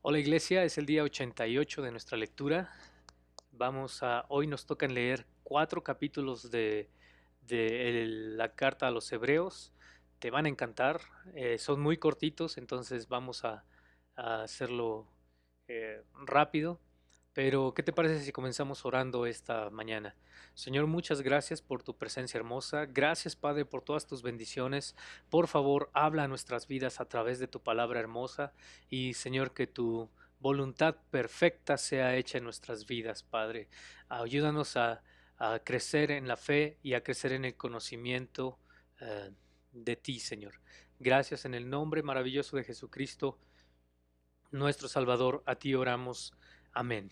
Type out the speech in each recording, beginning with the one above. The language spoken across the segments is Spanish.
Hola Iglesia, es el día 88 de nuestra lectura. Hoy nos tocan leer 4 capítulos de la carta a los Hebreos. Te van a encantar, son muy cortitos, entonces a hacerlo rápido. Pero, ¿qué te parece si comenzamos orando esta mañana? Señor, muchas gracias por tu presencia hermosa. Gracias, Padre, por todas tus bendiciones. Por favor, habla a nuestras vidas a través de tu palabra hermosa. Y, Señor, que tu voluntad perfecta sea hecha en nuestras vidas, Padre. Ayúdanos a crecer en la fe y a crecer en el conocimiento de ti, Señor. Gracias en el nombre maravilloso de Jesucristo, nuestro Salvador. A ti oramos. Amén.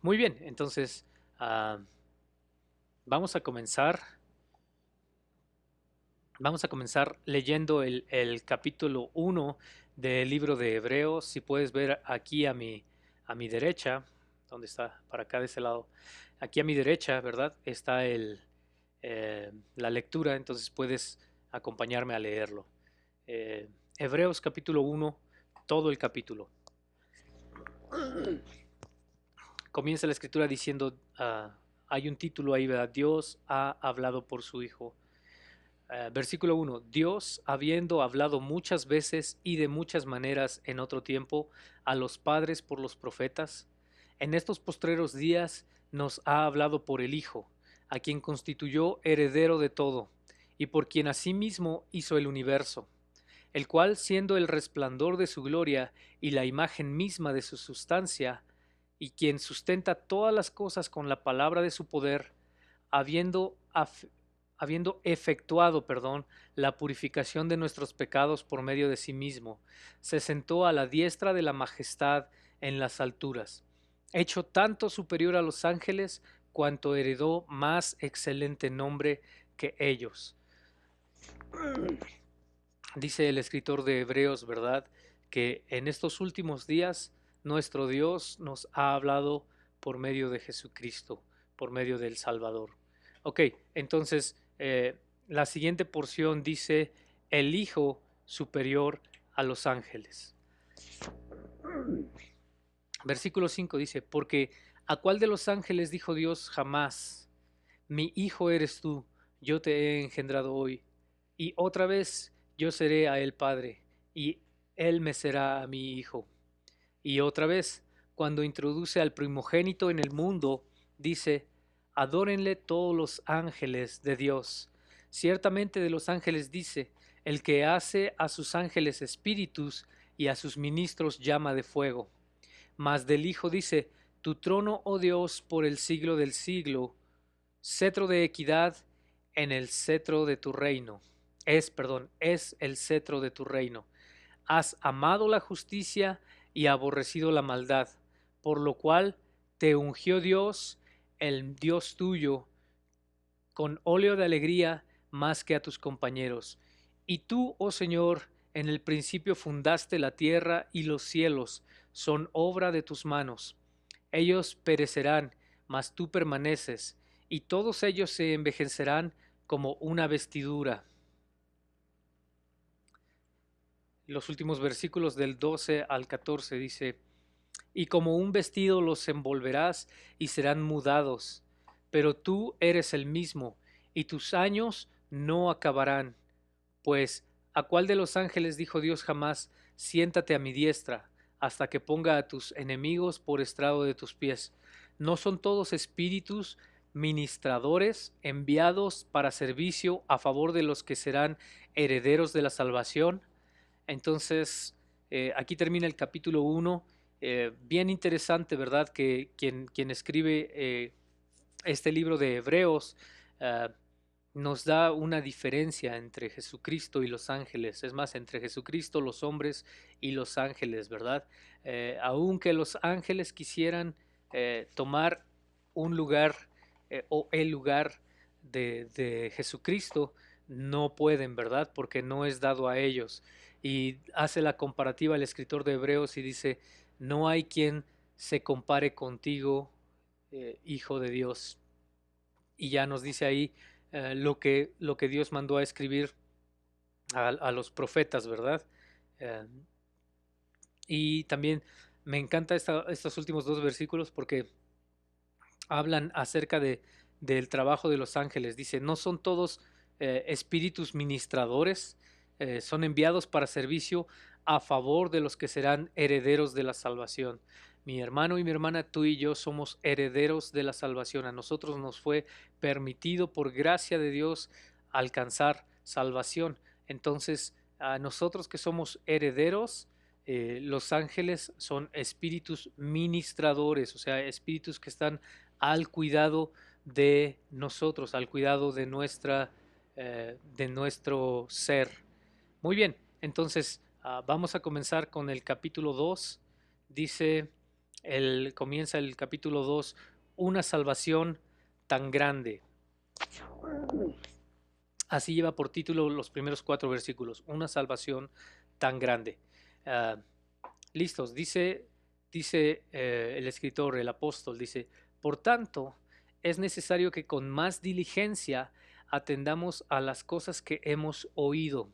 Muy bien, entonces ah, vamos a comenzar. Vamos a comenzar leyendo el capítulo 1 del libro de Hebreos. Si puedes ver aquí a mi derecha, ¿dónde está? Para acá de ese lado. Aquí a mi derecha, ¿verdad? Está la lectura, entonces puedes acompañarme a leerlo. Eh, Hebreos capítulo 1, todo el capítulo. Comienza la escritura diciendo, hay un título ahí, ¿verdad? Dios ha hablado por su Hijo. Versículo 1. Dios, habiendo hablado muchas veces y de muchas maneras en otro tiempo a los padres por los profetas, en estos postreros días nos ha hablado por el Hijo, a quien constituyó heredero de todo, y por quien asimismo hizo el universo, el cual, siendo el resplandor de su gloria y la imagen misma de su sustancia, y quien sustenta todas las cosas con la palabra de su poder, habiendo, habiendo efectuado, la purificación de nuestros pecados por medio de sí mismo, se sentó a la diestra de la majestad en las alturas, hecho tanto superior a los ángeles cuanto heredó más excelente nombre que ellos. Dice el escritor de Hebreos, ¿verdad? Que en estos últimos días nuestro Dios nos ha hablado por medio de Jesucristo, por medio del Salvador. Ok, entonces la siguiente porción dice el Hijo superior a los ángeles. Versículo 5 dice, porque ¿a cuál de los ángeles dijo Dios jamás? Mi hijo eres tú, yo te he engendrado hoy. Y otra vez yo seré a él padre, y él me será a mi hijo. Y otra vez, cuando introduce al primogénito en el mundo, dice, adórenle todos los ángeles de Dios. Ciertamente de los ángeles dice, el que hace a sus ángeles espíritus y a sus ministros llama de fuego. Mas del Hijo dice, tu trono, oh Dios, por el siglo del siglo, cetro de equidad en el cetro de tu reino. Es el cetro de tu reino. Has amado la justicia y aborrecido la maldad, por lo cual te ungió Dios, el Dios tuyo, con óleo de alegría más que a tus compañeros. Y tú, oh Señor, en el principio fundaste la tierra y los cielos, son obra de tus manos. Ellos perecerán, mas tú permaneces, y todos ellos se envejecerán como una vestidura. Los últimos versículos del 12 al 14 dice, y como un vestido los envolverás y serán mudados, pero tú eres el mismo, y tus años no acabarán. Pues, ¿a cuál de los ángeles dijo Dios jamás, siéntate a mi diestra, hasta que ponga a tus enemigos por estrado de tus pies? ¿No son todos espíritus ministradores enviados para servicio a favor de los que serán herederos de la salvación? Entonces, aquí termina el capítulo 1. Bien interesante, ¿verdad? Que quien escribe este libro de Hebreos uh, nos da una diferencia entre Jesucristo y los ángeles. Es más, entre Jesucristo, los hombres y los ángeles, ¿verdad? Aunque los ángeles quisieran tomar un lugar o el lugar de Jesucristo, no pueden, ¿verdad? Porque no es dado a ellos. Y hace la comparativa el escritor de Hebreos y dice, no hay quien se compare contigo, Hijo de Dios. Y ya nos dice ahí lo que Dios mandó a escribir a los profetas, ¿verdad? Eh, Y también me encanta estos últimos dos versículos porque hablan acerca del trabajo de los ángeles. Dice, no son todos espíritus ministradores, son enviados para servicio a favor de los que serán herederos de la salvación. Mi hermano y mi hermana, tú y yo somos herederos de la salvación. A nosotros nos fue permitido por gracia de Dios alcanzar salvación. Entonces, a nosotros que somos herederos, los ángeles son espíritus ministradores, o sea, espíritus que están al cuidado de nosotros, al cuidado de nuestro ser. Muy bien, entonces vamos a comenzar con el capítulo 2. Dice, comienza el capítulo 2, una salvación tan grande. Así lleva por título los primeros 4 versículos, una salvación tan grande. Uh, Listos, dice el escritor, el apóstol, dice, por tanto, es necesario que con más diligencia atendamos a las cosas que hemos oído,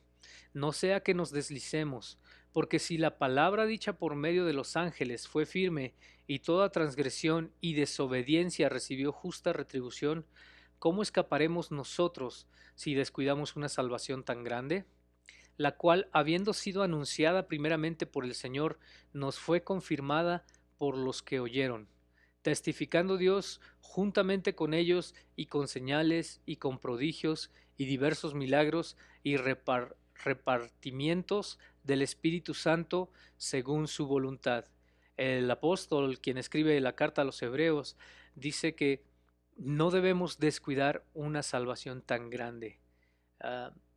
no sea que nos deslicemos, porque si la palabra dicha por medio de los ángeles fue firme y toda transgresión y desobediencia recibió justa retribución, ¿cómo escaparemos nosotros si descuidamos una salvación tan grande? La cual, habiendo sido anunciada primeramente por el Señor, nos fue confirmada por los que oyeron, testificando Dios juntamente con ellos y con señales y con prodigios y diversos milagros y repartimientos del Espíritu Santo según su voluntad. El apóstol, quien escribe la carta a los Hebreos, dice que no debemos descuidar una salvación tan grande.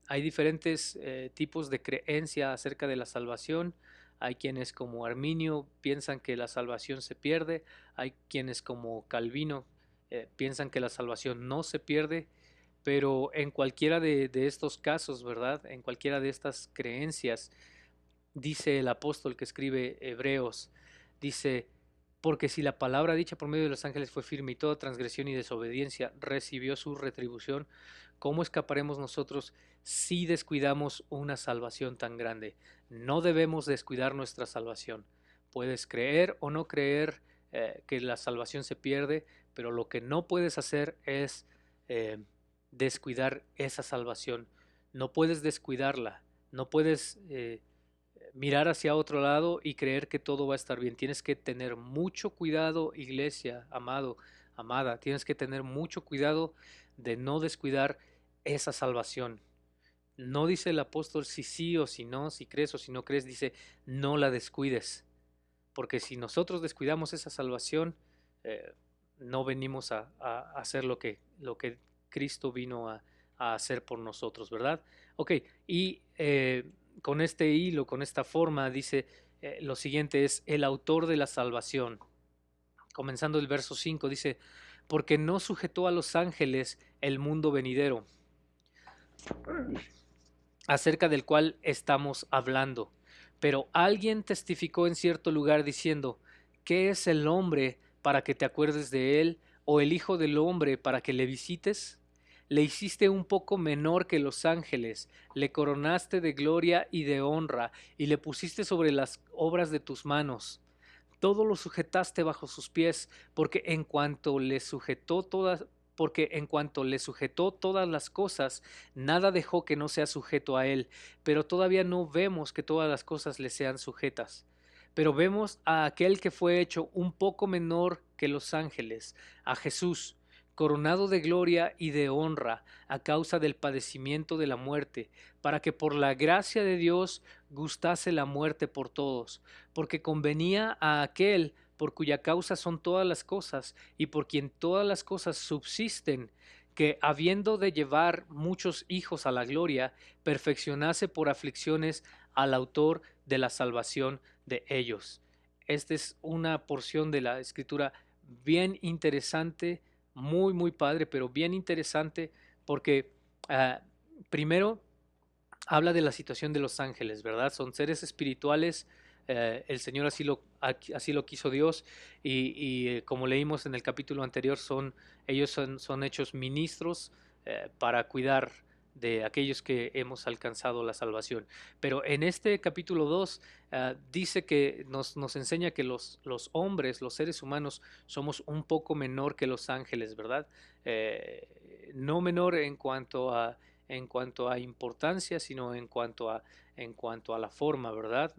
Hay diferentes tipos de creencia acerca de la salvación. Hay quienes como Arminio piensan que la salvación se pierde. Hay quienes como Calvino piensan que la salvación no se pierde. Pero en cualquiera de estos casos, ¿verdad? En cualquiera de estas creencias, dice el apóstol que escribe Hebreos, dice, porque si la palabra dicha por medio de los ángeles fue firme y toda transgresión y desobediencia recibió su retribución, ¿cómo escaparemos nosotros si descuidamos una salvación tan grande? No debemos descuidar nuestra salvación. Puedes creer o no creer que la salvación se pierde, pero lo que no puedes hacer es descuidar esa salvación. No puedes descuidarla, no puedes mirar hacia otro lado y creer que todo va a estar bien. Tienes que tener mucho cuidado, iglesia, amado, amada. Tienes que tener mucho cuidado de no descuidar esa salvación. No dice el apóstol si sí o si no, si crees o si no crees, dice no la descuides. Porque si nosotros descuidamos esa salvación, no venimos a hacer lo que Cristo vino a hacer por nosotros, ¿verdad? Ok, y con este hilo, con esta forma, dice lo siguiente es el autor de la salvación. Comenzando el verso 5, dice, porque no sujetó a los ángeles el mundo venidero, acerca del cual estamos hablando. Pero alguien testificó en cierto lugar diciendo, ¿qué es el hombre para que te acuerdes de él, o el hijo del hombre para que le visites? Le hiciste un poco menor que los ángeles, le coronaste de gloria y de honra, y le pusiste sobre las obras de tus manos. Todo lo sujetaste bajo sus pies, porque en cuanto le sujetó todas las cosas, nada dejó que no sea sujeto a él, pero todavía no vemos que todas las cosas le sean sujetas. Pero vemos a aquel que fue hecho un poco menor que los ángeles, a Jesús, coronado de gloria y de honra a causa del padecimiento de la muerte, para que por la gracia de Dios gustase la muerte por todos, porque convenía a aquel por cuya causa son todas las cosas y por quien todas las cosas subsisten, que habiendo de llevar muchos hijos a la gloria, perfeccionase por aflicciones al autor de la salvación de ellos. Esta es una porción de la escritura bien interesante, muy, muy padre, pero bien interesante porque primero habla de la situación de los ángeles, ¿verdad? Son seres espirituales, el Señor así lo quiso Dios y como leímos en el capítulo anterior, ellos son hechos ministros para cuidar de aquellos que hemos alcanzado la salvación. Pero en este capítulo 2 dice que nos enseña que los hombres, los seres humanos, somos un poco menor que los ángeles, ¿verdad? No menor en cuanto a importancia, sino en cuanto a la forma, ¿verdad?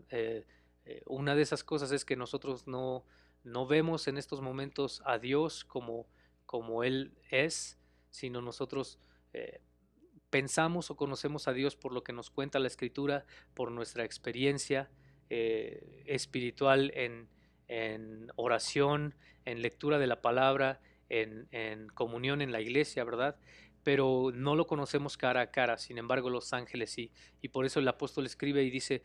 Una de esas cosas es que nosotros no vemos en estos momentos a Dios como Él es, sino nosotros eh, pensamos o conocemos a Dios por lo que nos cuenta la Escritura, por nuestra experiencia espiritual en oración, en lectura de la palabra, en comunión en la iglesia, ¿verdad? Pero no lo conocemos cara a cara, sin embargo los ángeles sí. Y por eso el apóstol escribe y dice,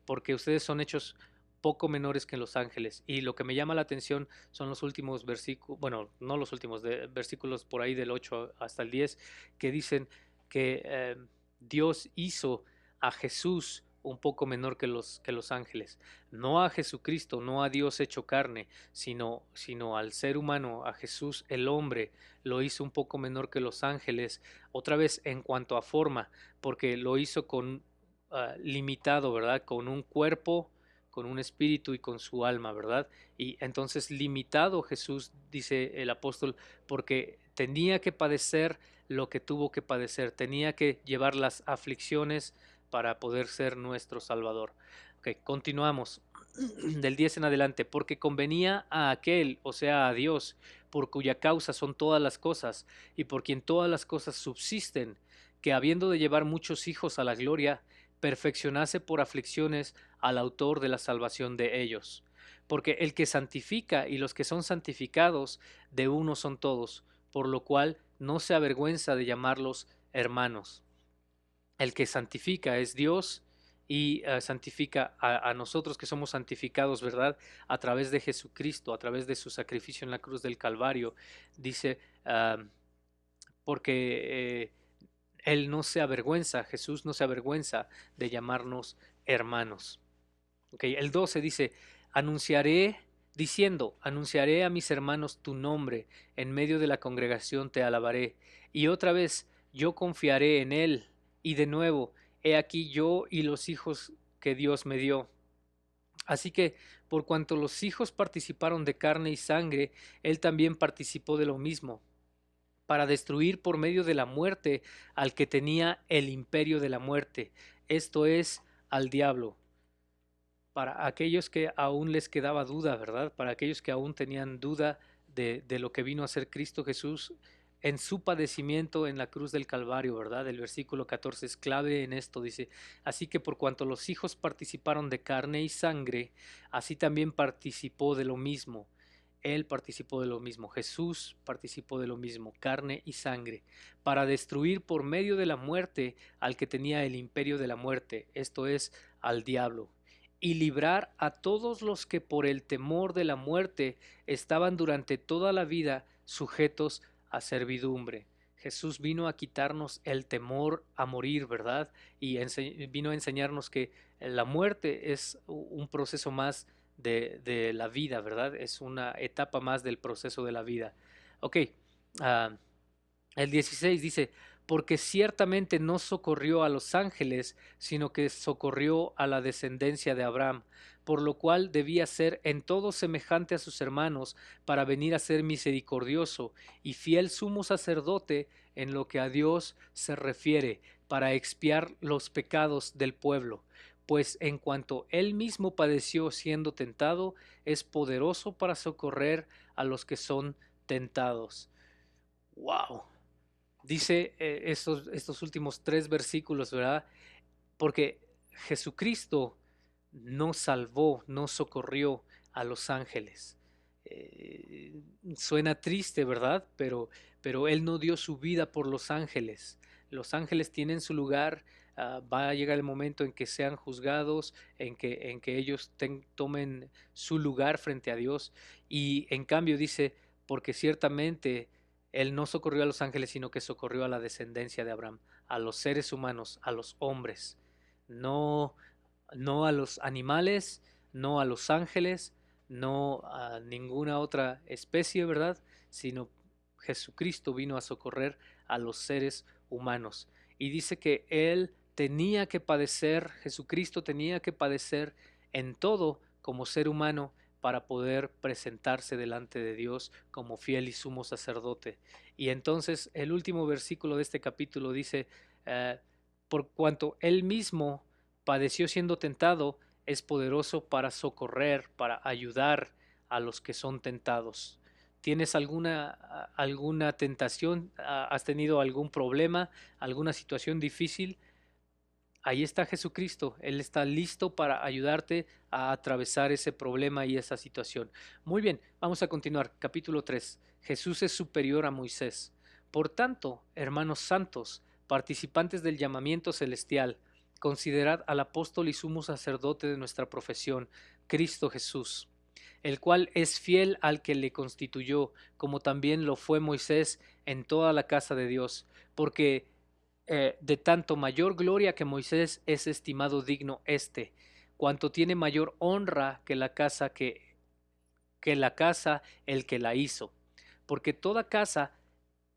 porque ustedes son hechos poco menores que los ángeles. Y lo que me llama la atención son los últimos versículos, bueno, no los últimos, versículos por ahí del 8 hasta el 10, que dicen que Dios hizo a Jesús un poco menor que los ángeles, no a Jesucristo, no a Dios hecho carne, sino al ser humano, a Jesús el hombre, lo hizo un poco menor que los ángeles, otra vez en cuanto a forma, porque lo hizo con limitado, ¿verdad? Con un cuerpo, con un espíritu y con su alma, ¿verdad? Y entonces limitado Jesús, dice el apóstol, porque tenía que padecer lo que tuvo que padecer, tenía que llevar las aflicciones para poder ser nuestro Salvador. Ok, continuamos del 10 en adelante, porque convenía a aquel, o sea, a Dios, por cuya causa son todas las cosas, y por quien todas las cosas subsisten, que habiendo de llevar muchos hijos a la gloria, perfeccionase por aflicciones al autor de la salvación de ellos. Porque el que santifica y los que son santificados, de uno son todos, por lo cual no se avergüenza de llamarlos hermanos. El que santifica es Dios y santifica a nosotros que somos santificados, ¿verdad? A través de Jesucristo, a través de su sacrificio en la cruz del Calvario. Dice, porque Él no se avergüenza, Jesús no se avergüenza de llamarnos hermanos. Okay, el 12 dice, anunciaré, diciendo, anunciaré a mis hermanos tu nombre, en medio de la congregación te alabaré. Y otra vez, yo confiaré en él. Y de nuevo, he aquí yo y los hijos que Dios me dio. Así que, por cuanto los hijos participaron de carne y sangre, él también participó de lo mismo, para destruir por medio de la muerte al que tenía el imperio de la muerte, esto es, al diablo, para aquellos que aún les quedaba duda, ¿verdad? Para aquellos que aún tenían duda de lo que vino a ser Cristo Jesús en su padecimiento en la cruz del Calvario, ¿verdad? El versículo 14 es clave en esto, dice, así que por cuanto los hijos participaron de carne y sangre, así también participó de lo mismo. Él participó de lo mismo, Jesús participó de lo mismo, carne y sangre, para destruir por medio de la muerte al que tenía el imperio de la muerte, esto es, al diablo, y librar a todos los que por el temor de la muerte estaban durante toda la vida sujetos a servidumbre. Jesús vino a quitarnos el temor a morir, ¿verdad? Y vino a enseñarnos que la muerte es un proceso más de la vida, ¿verdad? Es una etapa más del proceso de la vida. Ok, uh, el 16 dice, porque ciertamente no socorrió a los ángeles, sino que socorrió a la descendencia de Abraham, por lo cual debía ser en todo semejante a sus hermanos, para venir a ser misericordioso y fiel sumo sacerdote en lo que a Dios se refiere, para expiar los pecados del pueblo. Pues en cuanto él mismo padeció siendo tentado, es poderoso para socorrer a los que son tentados. ¡Wow! Dice estos últimos tres versículos, ¿verdad? Porque Jesucristo no salvó, no socorrió a los ángeles. Suena triste, ¿verdad? Pero Él no dio su vida por los ángeles. Los ángeles tienen su lugar, va a llegar el momento en que sean juzgados, en que ellos tomen su lugar frente a Dios. Y en cambio dice, porque ciertamente Él no socorrió a los ángeles, sino que socorrió a la descendencia de Abraham, a los seres humanos, a los hombres. No, no a los animales, no a los ángeles, no a ninguna otra especie, ¿verdad? Sino Jesucristo vino a socorrer a los seres humanos. y dice que Él tenía que padecer, Jesucristo tenía que padecer en todo como ser humano para poder presentarse delante de Dios como fiel y sumo sacerdote. Y entonces el último versículo de este capítulo dice, eh, por cuanto Él mismo padeció siendo tentado, es poderoso para socorrer, para ayudar a los que son tentados. ¿Tienes alguna tentación? ¿Has tenido algún problema? ¿Alguna situación difícil? Ahí está Jesucristo. Él está listo para ayudarte a atravesar ese problema y esa situación. Muy bien, vamos a continuar. Capítulo 3. Jesús es superior a Moisés. Por tanto, hermanos santos, participantes del llamamiento celestial, considerad al apóstol y sumo sacerdote de nuestra profesión, Cristo Jesús, el cual es fiel al que le constituyó, como también lo fue Moisés en toda la casa de Dios, porque de tanto mayor gloria que Moisés es estimado digno este, cuanto tiene mayor honra que la casa el que la hizo, porque toda casa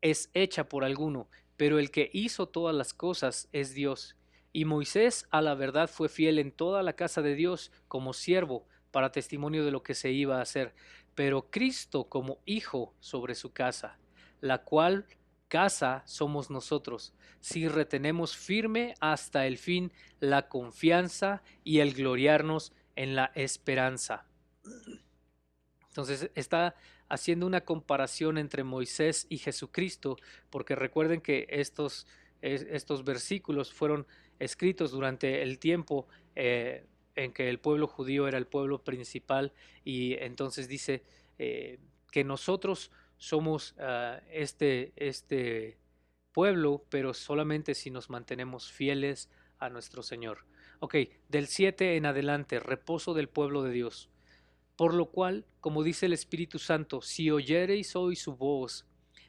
es hecha por alguno, pero el que hizo todas las cosas es Dios. Y Moisés a la verdad fue fiel en toda la casa de Dios como siervo para testimonio de lo que se iba a hacer, pero Cristo como hijo sobre su casa, la cual casa somos nosotros, si retenemos firme hasta el fin la confianza y el gloriarnos en la esperanza. Entonces está haciendo una comparación entre Moisés y Jesucristo, porque recuerden que estos versículos fueron escritos durante el tiempo en que el pueblo judío era el pueblo principal, y entonces dice que nosotros somos este pueblo, pero solamente si nos mantenemos fieles a nuestro Señor. Ok, del 7 en adelante, reposo del pueblo de Dios. Por lo cual, como dice el Espíritu Santo, si oyereis hoy su voz,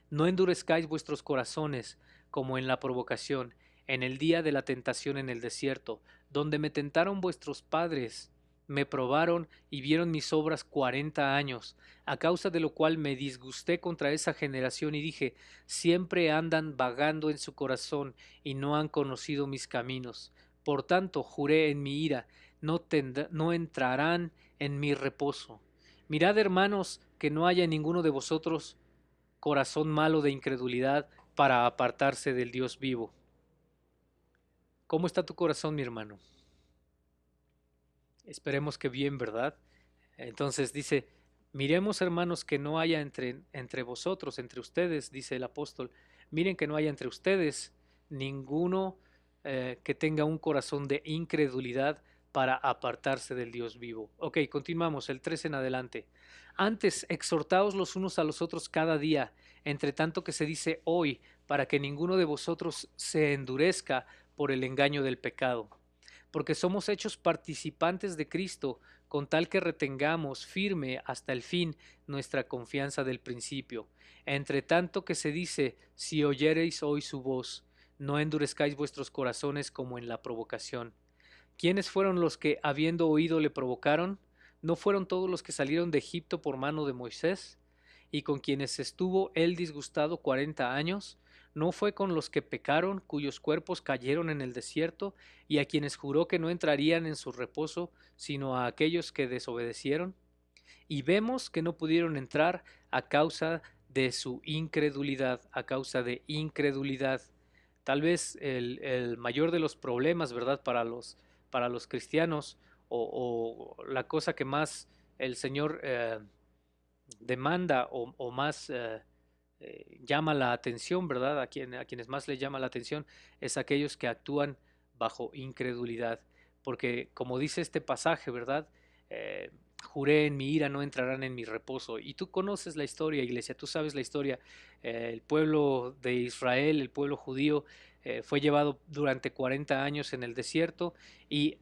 no endurezcáis vuestros corazones, como en la provocación, en el día de la tentación en el desierto, donde me tentaron vuestros padres, me probaron y vieron mis obras 40 años, a causa de lo cual me disgusté contra esa generación y dije, siempre andan vagando en su corazón y no han conocido mis caminos. Por tanto, juré en mi ira, no entrarán en mi reposo. Mirad, hermanos, que no haya en ninguno de vosotros corazón malo de incredulidad para apartarse del Dios vivo. ¿Cómo está tu corazón, mi hermano? Esperemos que bien, ¿verdad? Entonces dice, miremos, hermanos, que no haya entre vosotros, entre ustedes, dice el apóstol, miren que no haya entre ustedes ninguno que tenga un corazón de incredulidad para apartarse del Dios vivo. Ok, continuamos, el 3 en adelante. Antes, exhortaos los unos a los otros cada día, entre tanto que se dice hoy, para que ninguno de vosotros se endurezca por el engaño del pecado. Porque somos hechos participantes de Cristo, con tal que retengamos firme hasta el fin nuestra confianza del principio. Entre tanto que se dice, si oyereis hoy su voz, no endurezcáis vuestros corazones como en la provocación. ¿Quiénes fueron los que, habiendo oído, le provocaron? ¿No fueron todos los que salieron de Egipto por mano de Moisés? ¿Y con quienes estuvo él disgustado 40 años? ¿No fue con los que pecaron, cuyos cuerpos cayeron en el desierto, y a quienes juró que no entrarían en su reposo, sino a aquellos que desobedecieron? Y vemos que no pudieron entrar a causa de su incredulidad, a causa de incredulidad. Tal vez el mayor de los problemas, ¿verdad?, para los cristianos, o la cosa que más el Señor demanda o más llama la atención, ¿verdad? A quienes más les llama la atención es aquellos que actúan bajo incredulidad. Porque como dice este pasaje, ¿verdad? Juré en mi ira, no entrarán en mi reposo. Y tú conoces la historia, iglesia, tú sabes la historia. El pueblo de Israel, el pueblo judío, fue llevado durante 40 años en el desierto y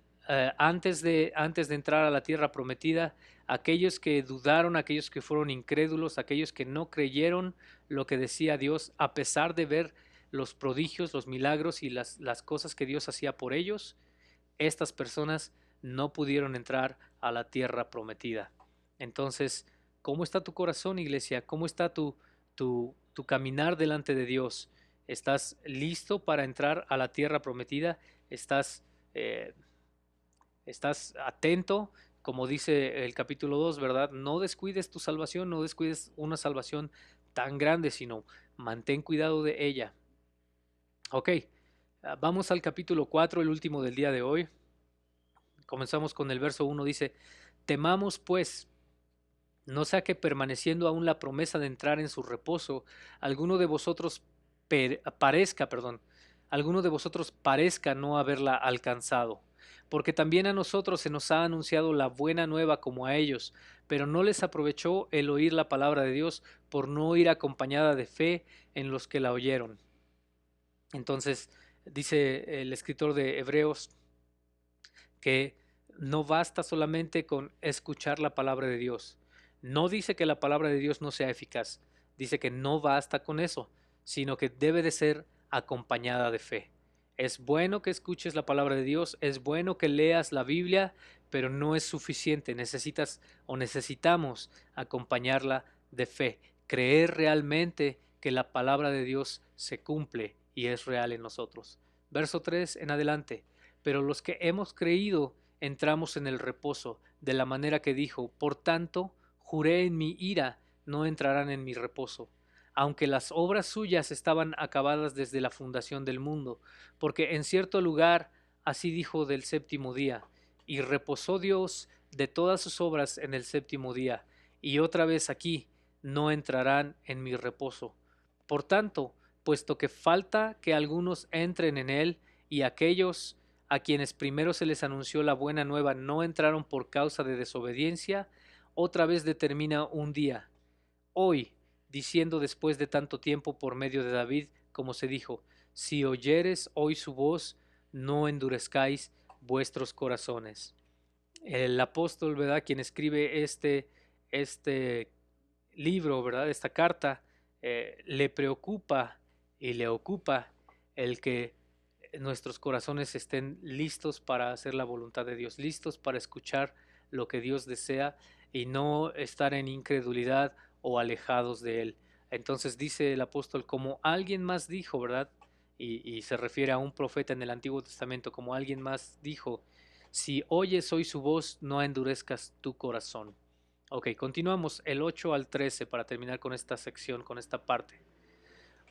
antes de entrar a la tierra prometida, aquellos que dudaron, aquellos que fueron incrédulos, aquellos que no creyeron lo que decía Dios, a pesar de ver los prodigios, los milagros y las cosas que Dios hacía por ellos, estas personas no pudieron entrar a la tierra prometida. Entonces, ¿cómo está tu corazón, iglesia? ¿Cómo está tu caminar delante de Dios? ¿Estás listo para entrar a la tierra prometida? ¿Estás, eh, estás atento? Como dice el capítulo 2, ¿verdad? No descuides tu salvación, no descuides una salvación tan grande, sino mantén cuidado de ella. Ok, vamos al capítulo 4, el último del día de hoy. Comenzamos con el verso 1, dice, temamos pues, no sea que permaneciendo aún la promesa de entrar en su reposo, alguno de vosotros alguno de vosotros parezca no haberla alcanzado. Porque también a nosotros se nos ha anunciado la buena nueva como a ellos, pero no les aprovechó el oír la palabra de Dios por no ir acompañada de fe en los que la oyeron. Entonces, dice el escritor de Hebreos que no basta solamente con escuchar la palabra de Dios. No dice que la palabra de Dios no sea eficaz, dice que no basta con eso, sino que debe de ser acompañada de fe. Es bueno que escuches la palabra de Dios, es bueno que leas la Biblia, pero no es suficiente. Necesitas o necesitamos acompañarla de fe, creer realmente que la palabra de Dios se cumple y es real en nosotros. Verso 3 en adelante. Pero los que hemos creído entramos en el reposo, de la manera que dijo, por tanto, juré en mi ira, no entrarán en mi reposo, aunque las obras suyas estaban acabadas desde la fundación del mundo, porque en cierto lugar así dijo del séptimo día, y reposó Dios de todas sus obras en el séptimo día, y otra vez aquí, no entrarán en mi reposo. Por tanto, puesto que falta que algunos entren en él, y aquellos a quienes primero se les anunció la buena nueva no entraron por causa de desobediencia, otra vez determina un día, hoy, diciendo después de tanto tiempo por medio de David, como se dijo, si oyeres hoy su voz, no endurezcáis vuestros corazones. El apóstol, ¿verdad? Quien escribe este libro, ¿verdad? Esta carta, le preocupa y le ocupa el que nuestros corazones estén listos para hacer la voluntad de Dios, listos para escuchar lo que Dios desea y no estar en incredulidad o alejados de Él. Entonces dice el apóstol, como alguien más dijo, ¿verdad? Y se refiere a un profeta en el Antiguo Testamento, como alguien más dijo, si oyes hoy su voz, no endurezcas tu corazón. Ok, continuamos el 8 al 13 para terminar con esta sección, con esta parte.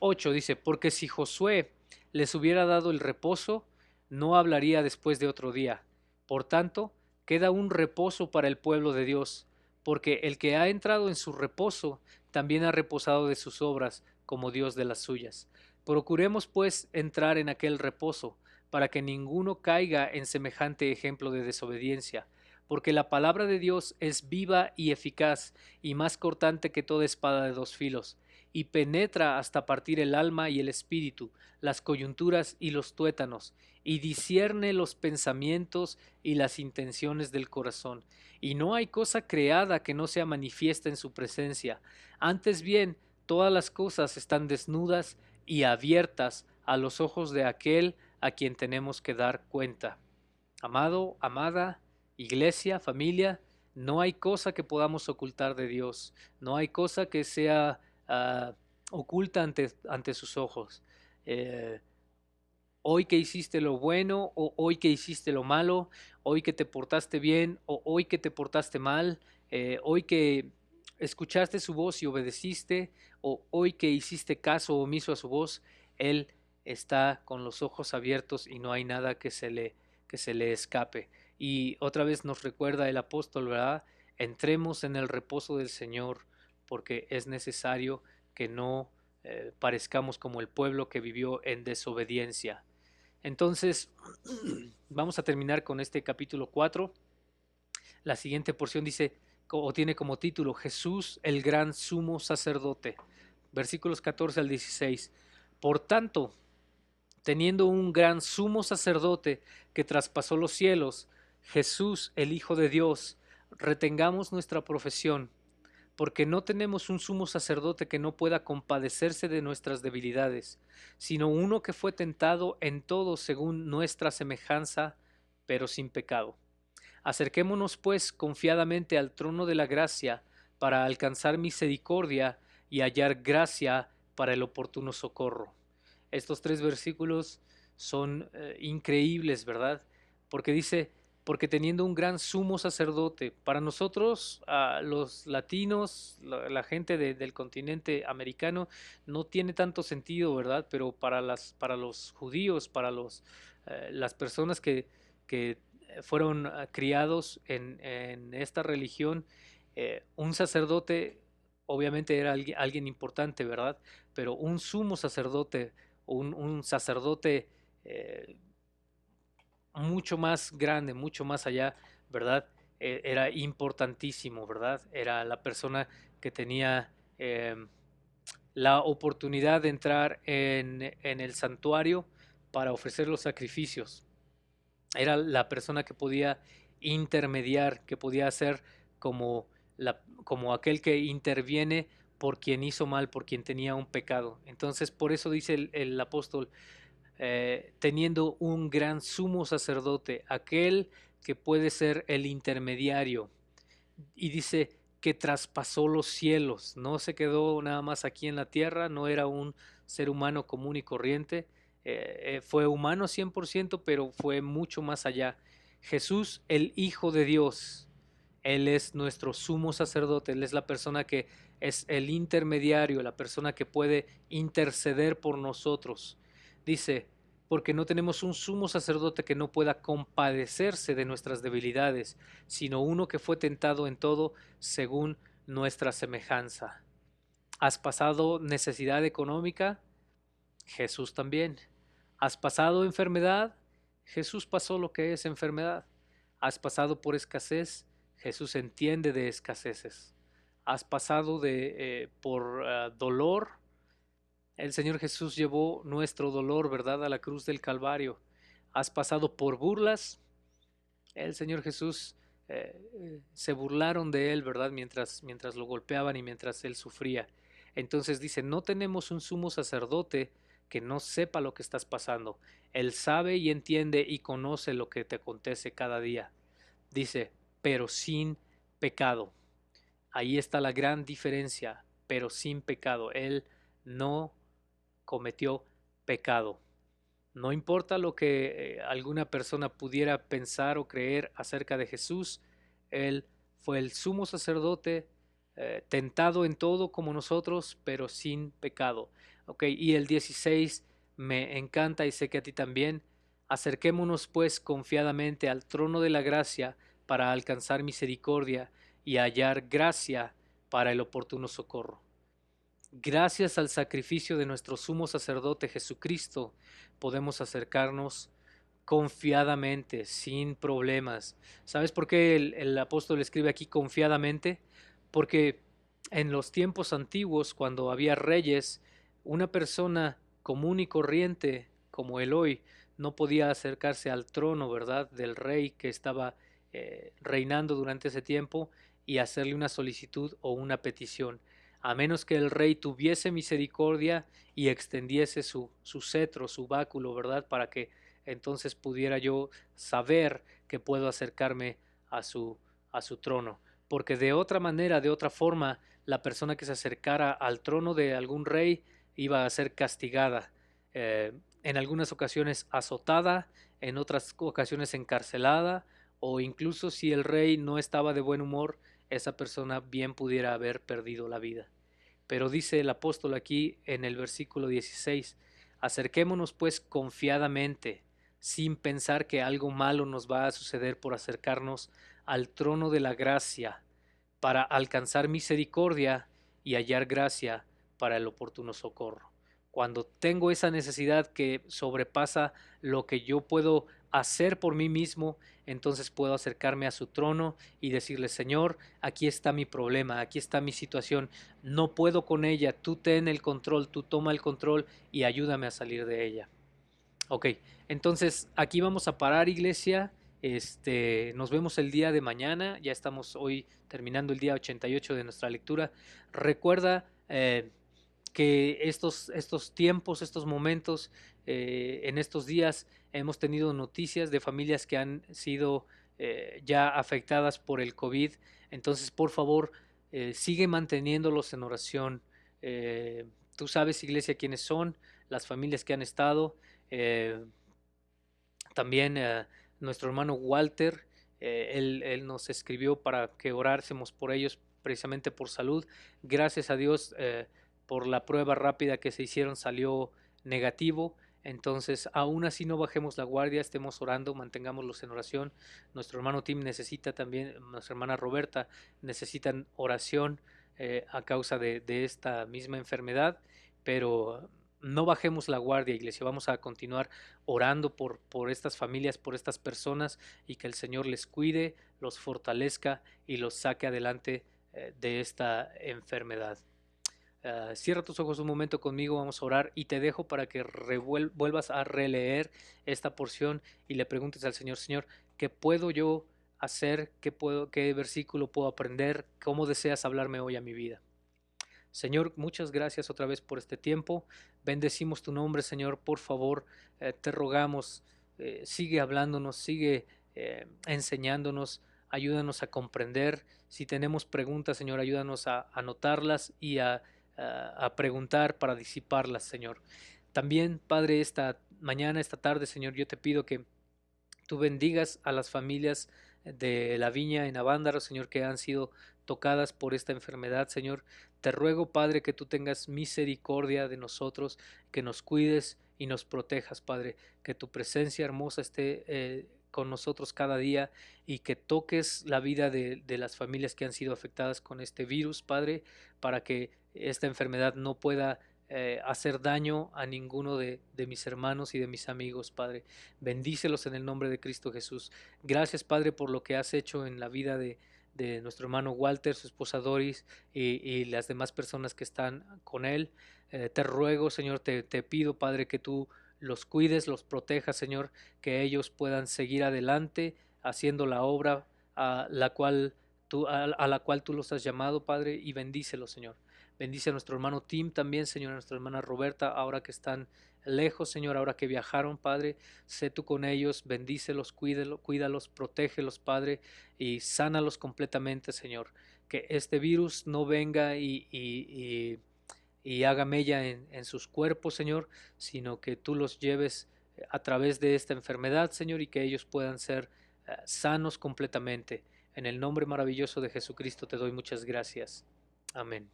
8 dice, porque si Josué les hubiera dado el reposo, no hablaría después de otro día. Por tanto, queda un reposo para el pueblo de Dios, porque el que ha entrado en su reposo también ha reposado de sus obras, como Dios de las suyas. Procuremos pues entrar en aquel reposo, para que ninguno caiga en semejante ejemplo de desobediencia, porque la palabra de Dios es viva y eficaz, y más cortante que toda espada de dos filos, y penetra hasta partir el alma y el espíritu, las coyunturas y los tuétanos, y discierne los pensamientos y las intenciones del corazón. Y no hay cosa creada que no sea manifiesta en su presencia. Antes bien, todas las cosas están desnudas y abiertas a los ojos de aquel a quien tenemos que dar cuenta. Amado, amada, iglesia, familia, no hay cosa que podamos ocultar de Dios, no hay cosa que sea oculta ante sus ojos. Eh, Hoy que hiciste lo bueno o hoy que hiciste lo malo, hoy que te portaste bien o hoy que te portaste mal, hoy que escuchaste su voz y obedeciste o hoy que hiciste caso omiso a su voz, Él está con los ojos abiertos y no hay nada que se le escape. Y otra vez nos recuerda el apóstol, ¿verdad? Entremos en el reposo del Señor porque es necesario que no parezcamos como el pueblo que vivió en desobediencia. Entonces, vamos a terminar con este capítulo 4. La siguiente porción dice, o tiene como título, Jesús el gran sumo sacerdote. Versículos 14 al 16. Por tanto, teniendo un gran sumo sacerdote que traspasó los cielos, Jesús el Hijo de Dios, retengamos nuestra profesión, porque no tenemos un sumo sacerdote que no pueda compadecerse de nuestras debilidades, sino uno que fue tentado en todo según nuestra semejanza, pero sin pecado. Acerquémonos pues confiadamente al trono de la gracia para alcanzar misericordia y hallar gracia para el oportuno socorro. Estos tres versículos son increíbles, ¿verdad? Porque dice, porque teniendo un gran sumo sacerdote, para nosotros, los latinos, la gente del continente americano, no tiene tanto sentido, ¿verdad? Pero para los judíos, las personas que fueron criados en esta religión, un sacerdote obviamente era alguien importante, ¿verdad? Pero un sumo sacerdote, un sacerdote eh, mucho más grande, mucho más allá, ¿verdad? Era importantísimo, ¿verdad? Era la persona que tenía la oportunidad de entrar en el santuario para ofrecer los sacrificios. Era la persona que podía intermediar, que podía hacer como, como aquel que interviene por quien hizo mal, por quien tenía un pecado. Entonces, por eso dice el apóstol, teniendo un gran sumo sacerdote, aquel que puede ser el intermediario. Y dice que traspasó los cielos, no se quedó nada más aquí en la tierra, no era un ser humano común y corriente, fue humano 100%, pero fue mucho más allá. Jesús, el Hijo de Dios, Él es nuestro sumo sacerdote, Él es la persona que es el intermediario, la persona que puede interceder por nosotros. Dice, porque no tenemos un sumo sacerdote que no pueda compadecerse de nuestras debilidades, sino uno que fue tentado en todo según nuestra semejanza. ¿Has pasado necesidad económica? Jesús también. ¿Has pasado enfermedad? Jesús pasó lo que es enfermedad. ¿Has pasado por escasez? Jesús entiende de escaseces. ¿Has pasado por dolor? El Señor Jesús llevó nuestro dolor, ¿verdad?, a la cruz del Calvario. ¿Has pasado por burlas? El Señor Jesús se burlaron de él, ¿verdad?, mientras lo golpeaban y mientras él sufría. Entonces dice, no tenemos un sumo sacerdote que no sepa lo que estás pasando. Él sabe y entiende y conoce lo que te acontece cada día. Dice, pero sin pecado. Ahí está la gran diferencia, pero sin pecado. Él no cometió pecado. No importa lo que alguna persona pudiera pensar o creer acerca de Jesús, Él fue el sumo sacerdote, tentado en todo como nosotros, pero sin pecado. Okay, y el 16 me encanta y sé que a ti también. Acerquémonos pues confiadamente al trono de la gracia para alcanzar misericordia y hallar gracia para el oportuno socorro. Gracias al sacrificio de nuestro sumo sacerdote Jesucristo, podemos acercarnos confiadamente, sin problemas. ¿Sabes por qué el apóstol escribe aquí confiadamente? Porque en los tiempos antiguos, cuando había reyes, una persona común y corriente como el hoy no podía acercarse al trono, ¿verdad?, del rey que estaba reinando durante ese tiempo y hacerle una solicitud o una petición, a menos que el rey tuviese misericordia y extendiese su cetro, su báculo, ¿verdad?, para que entonces pudiera yo saber que puedo acercarme a a su trono. Porque de otra manera, de otra forma, la persona que se acercara al trono de algún rey iba a ser castigada, en algunas ocasiones azotada, en otras ocasiones encarcelada, o incluso si el rey no estaba de buen humor, esa persona bien pudiera haber perdido la vida. Pero dice el apóstol aquí en el versículo 16, acerquémonos pues confiadamente, sin pensar que algo malo nos va a suceder por acercarnos al trono de la gracia, para alcanzar misericordia y hallar gracia para el oportuno socorro. Cuando tengo esa necesidad que sobrepasa lo que yo puedo hacer por mí mismo, entonces puedo acercarme a su trono y decirle, Señor, aquí está mi problema, aquí está mi situación, no puedo con ella, tú ten el control, tú toma el control y ayúdame a salir de ella. Ok, entonces aquí vamos a parar, iglesia. Nos vemos el día de mañana. Ya estamos hoy terminando el día 88 de nuestra lectura. Recuerda que estos tiempos, estos momentos, en estos días hemos tenido noticias de familias que han sido ya afectadas por el COVID. Entonces, por favor, sigue manteniéndolos en oración. Tú sabes, iglesia, quiénes son. las familias que han estado. eh, También nuestro hermano Walter, él nos escribió para que orásemos por ellos precisamente por salud. Gracias a Dios por la prueba rápida que se hicieron salió negativo. Entonces, aún así no bajemos la guardia, estemos orando, mantengámoslos en oración. Nuestro hermano Tim necesita también, nuestra hermana Roberta necesitan oración a causa de esta misma enfermedad, pero no bajemos la guardia, iglesia. Vamos a continuar orando por estas familias, por estas personas, y que el Señor les cuide, los fortalezca y los saque adelante de esta enfermedad. Cierra tus ojos un momento conmigo, vamos a orar y te dejo para que vuelvas a releer esta porción y le preguntes al Señor, Señor, ¿qué puedo yo hacer? ¿Qué versículo puedo aprender? ¿Cómo deseas hablarme hoy a mi vida? Señor, muchas gracias otra vez por este tiempo. Bendecimos tu nombre, Señor. Por favor, te rogamos, sigue hablándonos, sigue enseñándonos, ayúdanos a comprender. Si tenemos preguntas, Señor, ayúdanos a anotarlas y a preguntar para disiparlas, Señor. También, Padre, esta mañana, esta tarde, Señor, yo te pido que tú bendigas a las familias de la viña en Avándaro, Señor, que han sido tocadas por esta enfermedad, Señor. Te ruego, Padre, que tú tengas misericordia de nosotros, que nos cuides y nos protejas, Padre, que tu presencia hermosa esté con nosotros cada día y que toques la vida de las familias que han sido afectadas con este virus, Padre, para que esta enfermedad no pueda hacer daño a ninguno de mis hermanos y de mis amigos, Padre. Bendícelos en el nombre de Cristo Jesús. Gracias, Padre, por lo que has hecho en la vida de nuestro hermano Walter, su esposa Doris y las demás personas que están con él. Te ruego, Señor, te pido, Padre, que tú los cuides, los protejas, Señor, que ellos puedan seguir adelante haciendo la obra a la cual tú los has llamado, Padre, y bendícelos, Señor. Bendice a nuestro hermano Tim también, Señor, a nuestra hermana Roberta, ahora que están lejos, Señor, ahora que viajaron, Padre, sé tú con ellos, bendícelos, cuídalos, protégelos, Padre, y sánalos completamente, Señor. Que este virus no venga y haga mella en sus cuerpos, Señor, sino que tú los lleves a través de esta enfermedad, Señor, y que ellos puedan ser sanos completamente. En el nombre maravilloso de Jesucristo te doy muchas gracias. Amén.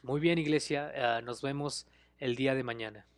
Muy bien, iglesia, nos vemos el día de mañana.